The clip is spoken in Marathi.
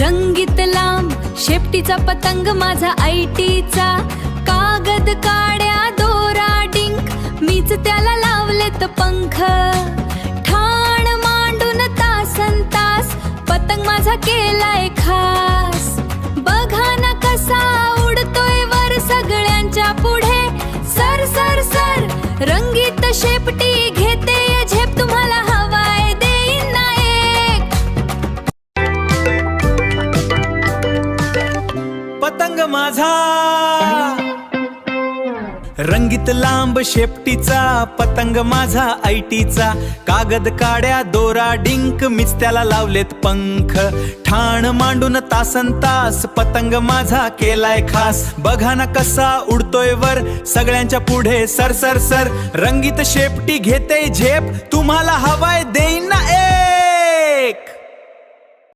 रंगीत लांब शेपटीचा पतंग माझा ऐटीचा, कागद काड्या दोरा डिंक मीच त्याला लावलेत पंख, ठाण मांडून तासन तास पतंग माझा केलाय खास, बघा ना कसा उडतोय वर सगळ्यांच्या पुढे, सर सर सर रंगीत शेपटी घेते झेप, तुम्हाला हवाय देईन ना एक. पतंग माझा रंगीत लांब शेपटीचा, पतंग माझा ऐटीचा, कागद काड्या दोरा डिंक मीच त्याला लावलेत पंख, ठाण मांडून तासन तास पतंग माझा केलाय खास, बघा ना कसा उडतोय वर सगळ्यांच्या पुढे, सर सर सर रंगीत शेपटी घेते झेप, तुम्हाला हवाय देईन ना एक.